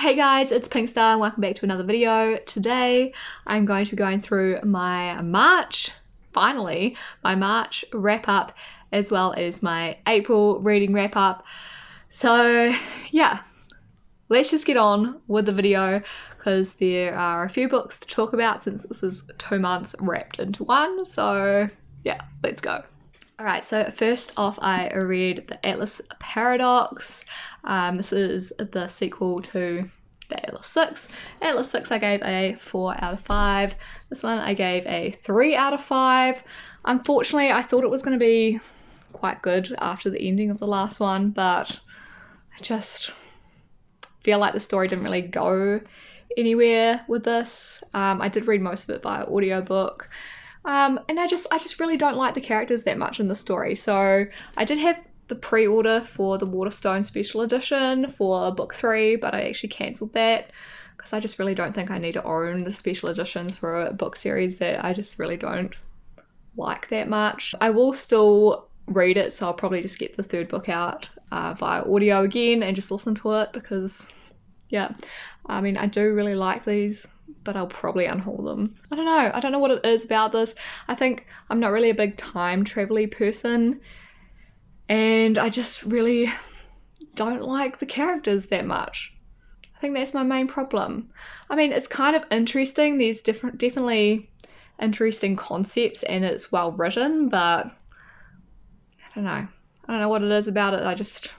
Hey guys, it's Pinkstar and welcome back to another video. Today I'm going to be going through my March, finally, my March wrap up as well as my April reading wrap up. So yeah, let's just get on with the video because there are a few books to talk about since this is 2 months wrapped into one. So yeah, let's go. Alright, so first off I read The Atlas Paradox. This is the sequel to the Atlas 6. Atlas 6 I gave a 4 out of 5. This one I gave a 3 out of 5. Unfortunately, I thought it was going to be quite good after the ending of the last one, but I just feel like the story didn't really go anywhere with this. I did read most of it by audiobook. And I just really don't like the characters that much in the story. So I did have the pre-order for the Waterstone Special Edition for book 3, but I actually cancelled that because I just really don't think I need to own the special editions for a book series that I just really don't like that much. I will still read it, so I'll probably just get the third book out via audio again and just listen to it because, yeah, I mean, I do really like these, but I'll probably unhaul them. I don't know what it is about this. I think I'm not really a big time travel-y person, and I just really don't like the characters that much. I think that's my main problem. I mean, it's kind of interesting. There's definitely interesting concepts and it's well written, but I don't know. I don't know what it is about it. I just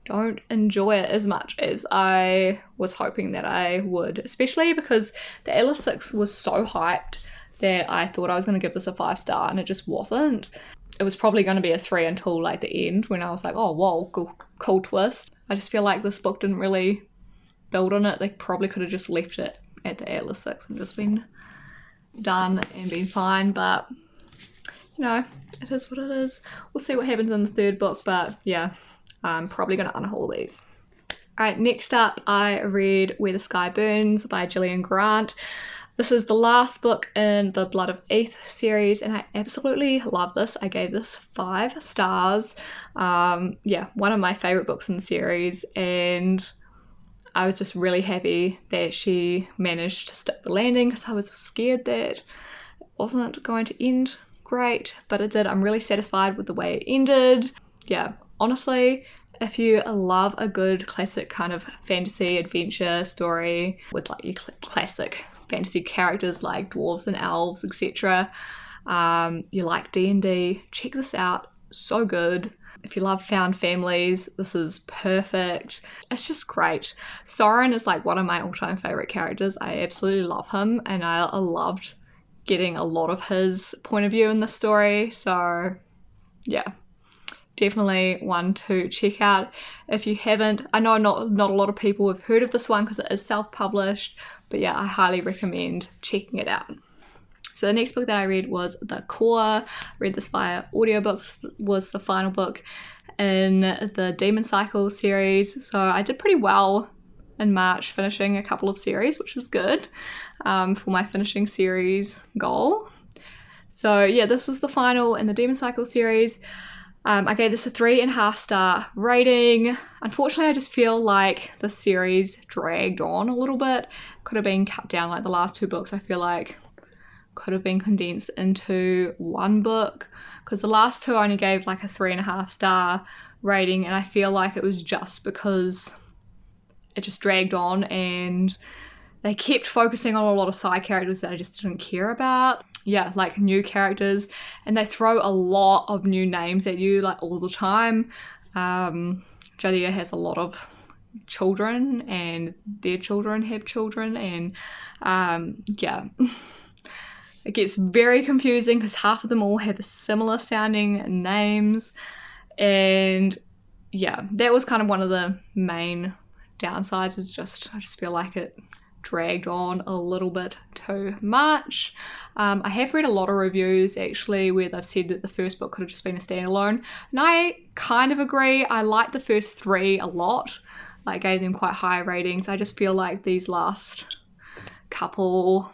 don't enjoy it as much as I was hoping that I would, especially because the Atlas 6 was so hyped that I thought I was going to give this a 5-star and it just wasn't. It was probably going to be a 3 until like the end when I was like, oh whoa, cool twist. I just feel like this book didn't really build on it. They probably could have just left it at the Atlas 6 and just been done and been fine, but you know, it is what it is. We'll see what happens in the third book, but yeah, I'm probably going to unhaul these. Alright, next up I read Where the Sky Burns by Gillian Grant. This is the last book in the Blood of Eth series and I absolutely love this. I gave this 5 stars. Yeah, one of my favourite books in the series, and I was just really happy that she managed to stick the landing because I was scared that it wasn't going to end great, but it did. I'm really satisfied with the way it ended. Yeah, honestly, if you love a good classic kind of fantasy adventure story with like your classic fantasy characters like dwarves and elves, etc., you like D&D, check this out. So good. If you love found families, this is perfect. It's just great. Soren is like one of my all-time favorite characters. I absolutely love him, and I loved getting a lot of his point of view in the story. So yeah, definitely one to check out if you haven't. I know not a lot of people have heard of this one because it is self-published, but yeah, I highly recommend checking it out. So the next book that I read was The Core. I read this via audiobooks. It was the final book in the Demon Cycle series. So I did pretty well in March, finishing a couple of series, which was good for my finishing series goal. So yeah, this was the final in the Demon Cycle series. I gave this a 3.5-star rating. Unfortunately, I just feel like the series dragged on a little bit. Could have been cut down, like the last 2 books I feel like could have been condensed into one book, because the last 2 I only gave like a 3.5-star rating, and I feel like it was just because it just dragged on and they kept focusing on a lot of side characters that I just didn't care about. Yeah, like new characters, and they throw a lot of new names at you like all the time. Jadea has a lot of children and their children have children, and yeah, it gets very confusing because half of them all have similar sounding names, and yeah, that was kind of one of the main downsides. Was just I just feel like it dragged on a little bit too much. I have read a lot of reviews actually where they've said that the first book could have just been a standalone, and I kind of agree. I liked the first 3 a lot. I gave them quite high ratings. I just feel like these last couple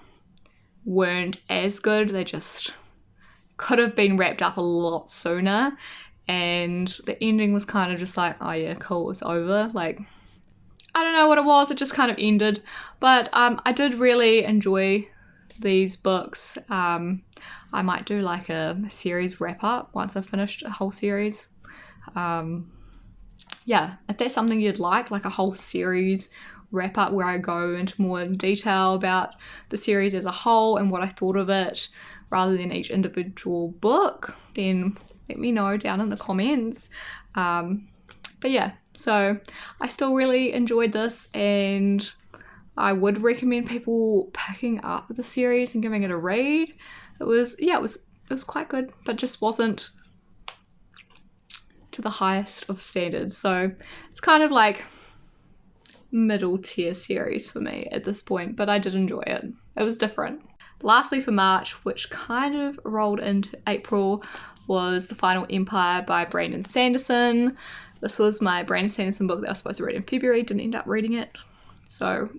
weren't as good. They just could have been wrapped up a lot sooner, and the ending was kind of just like, oh yeah, cool, it's over. Like, I don't know what it was, it just kind of ended. But I did really enjoy these books. I might do like a series wrap up once I've finished a whole series. Yeah, if that's something you'd like a whole series wrap up where I go into more detail about the series as a whole and what I thought of it rather than each individual book, then let me know down in the comments. But yeah, so I still really enjoyed this, and I would recommend people picking up the series and giving it a read. It was quite good, but just wasn't to the highest of standards. So it's kind of like middle tier series for me at this point, but I did enjoy it. It was different. Lastly for March, which kind of rolled into April, was The Final Empire by Brandon Sanderson. This was my Brandon Sanderson book that I was supposed to read in February, didn't end up reading it. So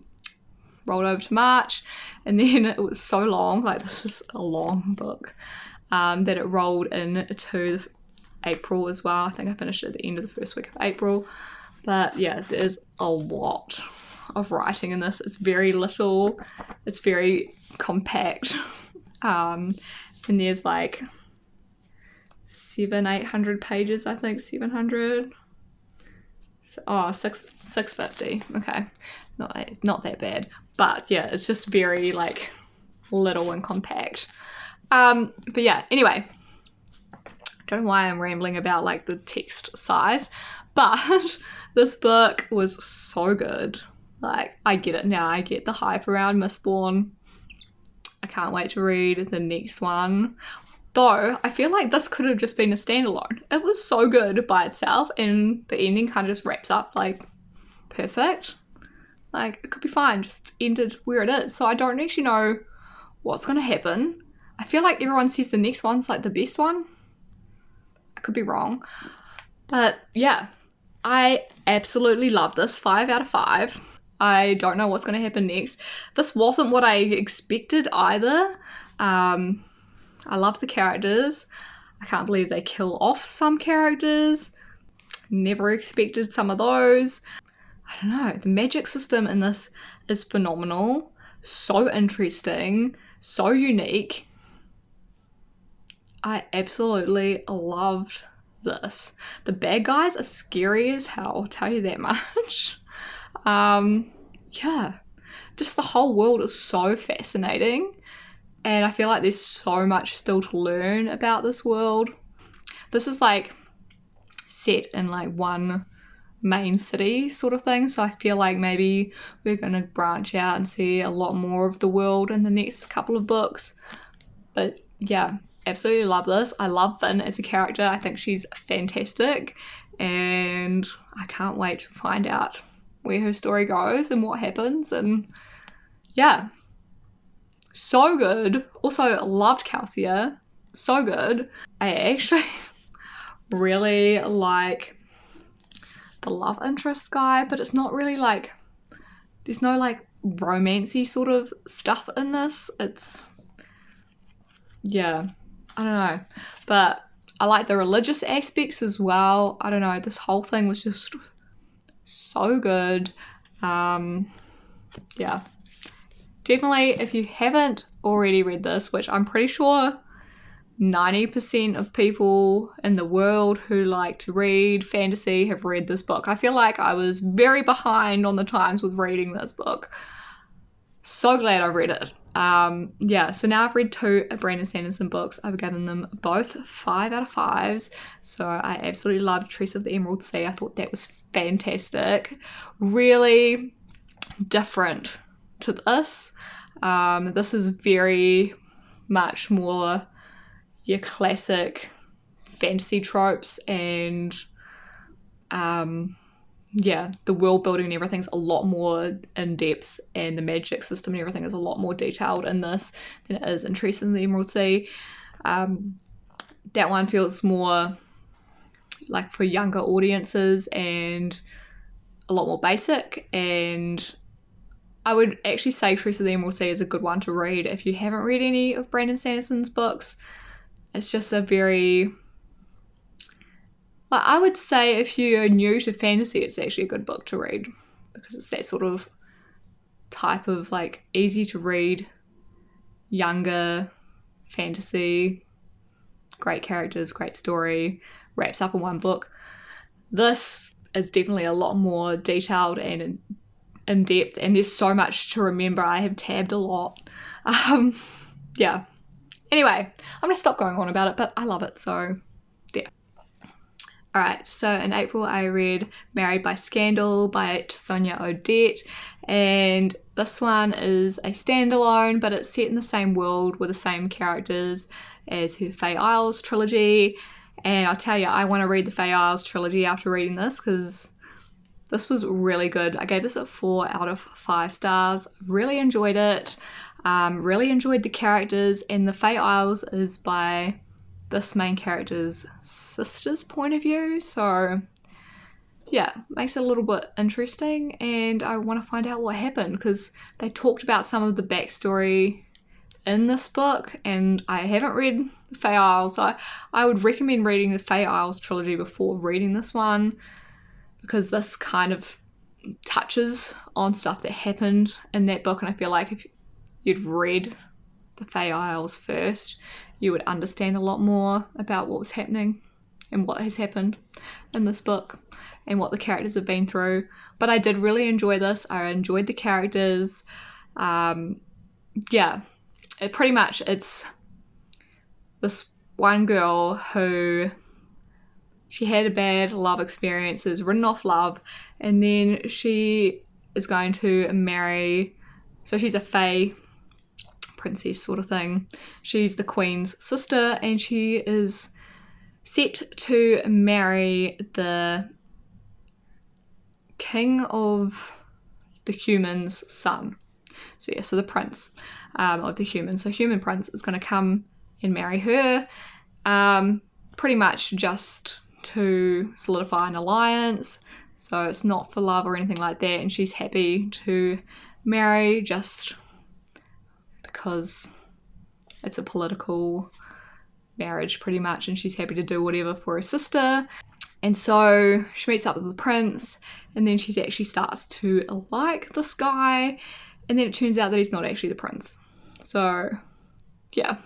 rolled over to March, and then it was so long, like this is a long book, that it rolled into April as well. I think I finished it at the end of the first week of April. But yeah, there's a lot of writing in this. It's very little, it's very compact, and there's like 700-800 pages, I think. 700, oh, 650. Okay, not that bad, but yeah, it's just very like little and compact. But yeah, anyway, don't know why I'm rambling about like the text size, but this book was so good. Like, I get it now. I get the hype around Mistborn. I can't wait to read the next one. Though, I feel like this could have just been a standalone. It was so good by itself, and the ending kind of just wraps up like perfect. Like, it could be fine, just ended where it is. So I don't actually know what's going to happen. I feel like everyone says the next one's like the best one. I could be wrong. But yeah, I absolutely love this. 5 out of 5. I don't know what's going to happen next. This wasn't what I expected either. I love the characters. I can't believe they kill off some characters. Never expected some of those. I don't know. The magic system in this is phenomenal. So interesting. So unique. I absolutely loved this. The bad guys are scary as hell, I'll tell you that much. Yeah, just the whole world is so fascinating, and I feel like there's so much still to learn about this world. This is like set in like one main city sort of thing, so I feel like maybe we're going to branch out and see a lot more of the world in the next couple of books. But yeah, absolutely love this. I love Finn as a character. I think she's fantastic, and I can't wait to find out where her story goes and what happens. And yeah, so good. Also loved Calcia, so good. I actually really like the love interest guy, but it's not really like, there's no like romancy sort of stuff in this. It's, yeah, I don't know, but I like the religious aspects as well. I don't know, this whole thing was just so good. Yeah, definitely, if you haven't already read this, which I'm pretty sure 90% of people in the world who like to read fantasy have read this book. I feel like I was very behind on the times with reading this book. So glad I read it. Yeah, so now I've read 2 Brandon Sanderson books. I've given them both 5 out of 5s. So I absolutely loved Tress of the Emerald Sea. I thought that was fantastic. Really different to this. This is very much more your classic fantasy tropes, and yeah, the world building and everything's a lot more in depth, and the magic system and everything is a lot more detailed in this than it is in Tress in the Emerald Sea. That one feels more like for younger audiences and a lot more basic, and I would actually say Tress of the Emerald Sea is a good one to read if you haven't read any of Brandon Sanderson's books. It's just a very, like, I would say if you're new to fantasy, it's actually a good book to read because because it's that sort of type of like easy to read, younger fantasy, great characters, great story, wraps up in one book. This is definitely a lot more detailed and in depth, and there's so much to remember. I have tabbed a lot. Yeah. Anyway, I'm gonna stop going on about it, but I love it, so yeah. Alright, so in April I read Married by Scandal by Sonia Odette, and this one is a standalone, but it's set in the same world with the same characters as her Fae Isles trilogy. And I'll tell you, I want to read the Fae Isles trilogy after reading this, because this was really good. I gave this a 4 out of 5 stars. Really enjoyed it. Really enjoyed the characters, and the Fae Isles is by this main character's sister's point of view, so yeah, makes it a little bit interesting, and I want to find out what happened, because they talked about some of the backstory in this book, and I haven't read the Fae Isles, so I would recommend reading the Fae Isles trilogy before reading this one, because this kind of touches on stuff that happened in that book, and I feel like if you'd read the Fae Isles first, you would understand a lot more about what was happening and what has happened in this book and what the characters have been through. But I did really enjoy this. I enjoyed the characters. Yeah, it's this one girl who, she had a bad love experience, is written off love, and then she is going to marry, so she's a Fae princess sort of thing. She's the queen's sister, and she is set to marry the king of the humans' son. So yeah, so the prince of the humans. So human prince is going to come and marry her, pretty much just to solidify an alliance. So it's not for love or anything like that, and she's happy to marry just because it's a political marriage pretty much, and she's happy to do whatever for her sister. And so she meets up with the prince, and then she actually starts to like this guy, and then it turns out that he's not actually the prince. So yeah,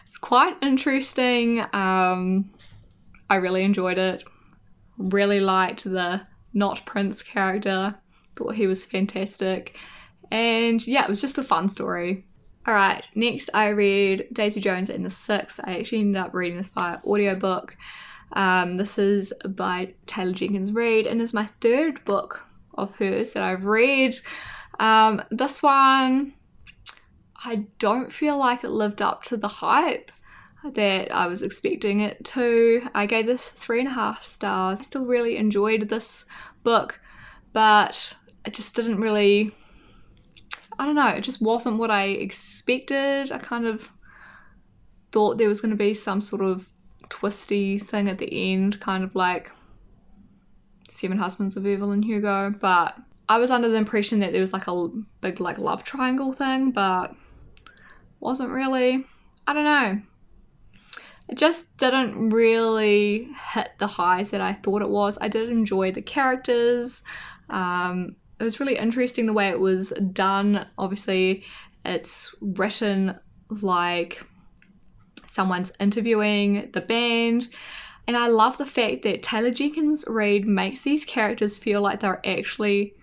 it's quite interesting. I really enjoyed it. Really liked the not prince character. Thought he was fantastic. And yeah, it was just a fun story. Alright, next I read Daisy Jones and the Six. I actually ended up reading this via audiobook. This is by Taylor Jenkins Reid, and is my 3rd book of hers that I've read. This one, I don't feel like it lived up to the hype that I was expecting it to. I gave this 3.5 stars. I still really enjoyed this book, but it just didn't really, I don't know, it just wasn't what I expected. I kind of thought there was going to be some sort of twisty thing at the end, kind of like Seven Husbands of Evelyn Hugo, but I was under the impression that there was like a big like love triangle thing, but wasn't really. I don't know. It just didn't really hit the highs that I thought it was. I did enjoy the characters. It was really interesting the way it was done. Obviously, it's written like someone's interviewing the band. And I love the fact that Taylor Jenkins Reid makes these characters feel like they're actually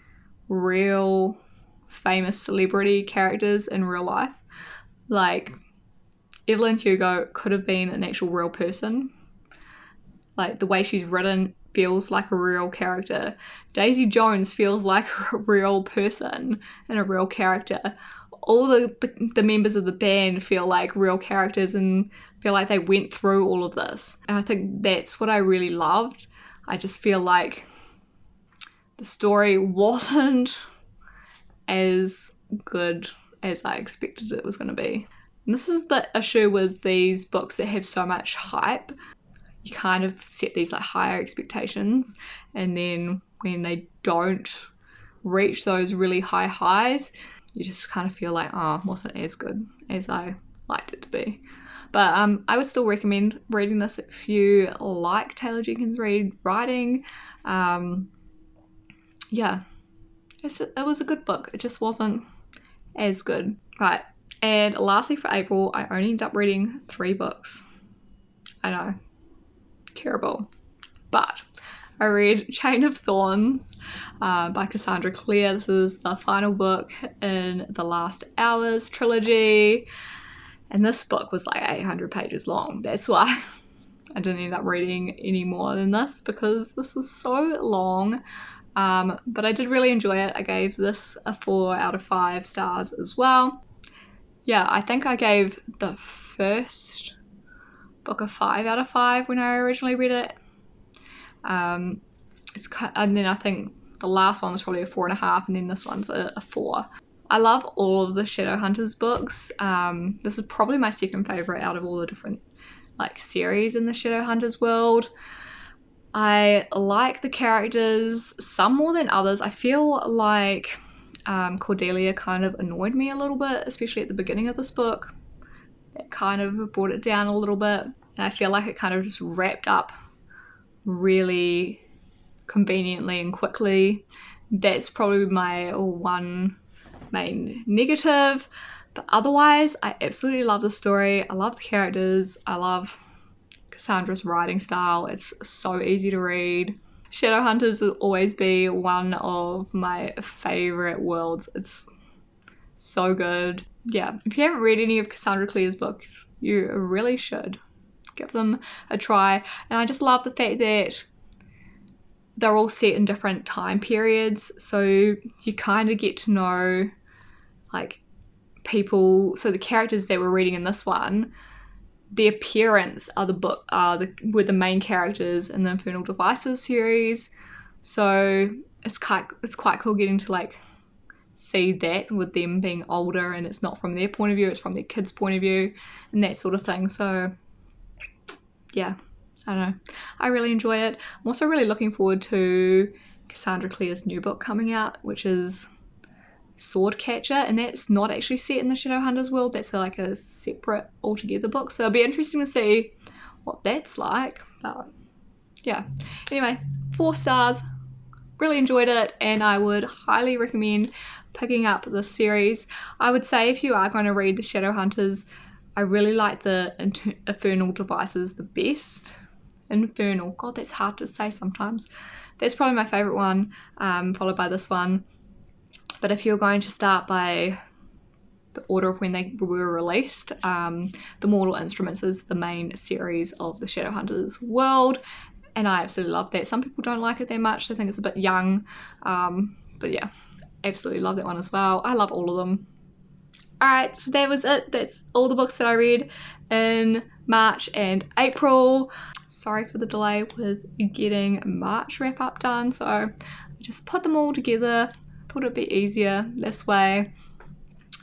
real famous celebrity characters in real life. Like, Evelyn Hugo could have been an actual real person. Like, the way she's written feels like a real character. Daisy Jones feels like a real person and a real character. All the members of the band feel like real characters and feel like they went through all of this. And I think that's what I really loved. I just feel like the story wasn't as good as I expected it was going to be. And this is the issue with these books that have so much hype. You kind of set these like higher expectations, and then when they don't reach those really high highs, you just kind of feel like, oh, wasn't as good as I liked it to be. But I would still recommend reading this if you like Taylor Jenkins Reid writing. Yeah, it was a good book. It just wasn't as good. Right, and lastly for April, I only ended up reading 3 books. I know, terrible. But I read Chain of Thorns by Cassandra Clare. This is the final book in the Last Hours trilogy. And this book was like 800 pages long. That's why I didn't end up reading any more than this, because this was so long. But I did really enjoy it. I gave this a 4 out of 5 stars as well. Yeah, I think I gave the first book a 5 out of 5 when I originally read it. And then I think the last one was probably a 4.5, and then this one's a 4. I love all of the Shadowhunters books. This is probably my second favorite out of all the different like series in the Shadowhunters world. I like the characters, some more than others. I feel like Cordelia kind of annoyed me a little bit, especially at the beginning of this book. It kind of brought it down a little bit, and I feel like it kind of just wrapped up really conveniently and quickly. That's probably my one main negative, but otherwise I absolutely love the story. I love the characters. I love Cassandra's writing style. It's so easy to read. Shadowhunters will always be one of my favorite worlds. It's so good. Yeah, if you haven't read any of Cassandra Clare's books, you really should give them a try. And I just love the fact that they're all set in different time periods, so you kind of get to know like people. So the characters that we're reading in this one, the appearance of the book were the main characters in the Infernal Devices series. So it's quite cool getting to like see that with them being older, and it's not from their point of view, it's from their kids' point of view and that sort of thing. So yeah, I don't know, I really enjoy it. I'm also really looking forward to Cassandra Clare's new book coming out, which is Swordcatcher, and that's not actually set in the Shadowhunters world. That's like a separate altogether book, so it'll be interesting to see what that's like. But yeah, anyway, 4 stars. Really enjoyed it, and I would highly recommend picking up this series. I would say if you are going to read the Shadowhunters, I really like the Infernal Devices the best. Infernal, god, that's hard to say sometimes. That's probably my favorite one, followed by this one. But if you're going to start by the order of when they were released, the Mortal Instruments is the main series of the Shadowhunters world, and I absolutely love that. Some people don't like it that much, they think it's a bit young, but yeah, absolutely love that one as well. I love all of them. Alright, so that was it. That's all the books that I read in March and April. Sorry for the delay with getting March wrap up done, so I just put them all together. Thought it'd be easier this way.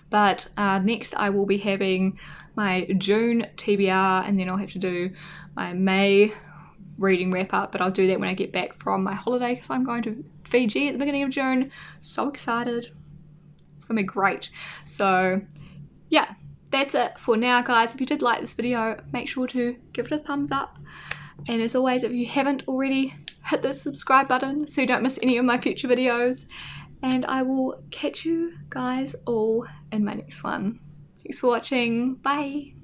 But next I will be having my June TBR, and then I'll have to do my May reading wrap up, but I'll do that when I get back from my holiday, because I'm going to Fiji at the beginning of June. So excited. It's gonna be great. So yeah, that's it for now, guys. If you did like this video, make sure to give it a thumbs up, and as always, if you haven't already, hit the subscribe button so you don't miss any of my future videos. And I will catch you guys all in my next one. Thanks for watching. Bye.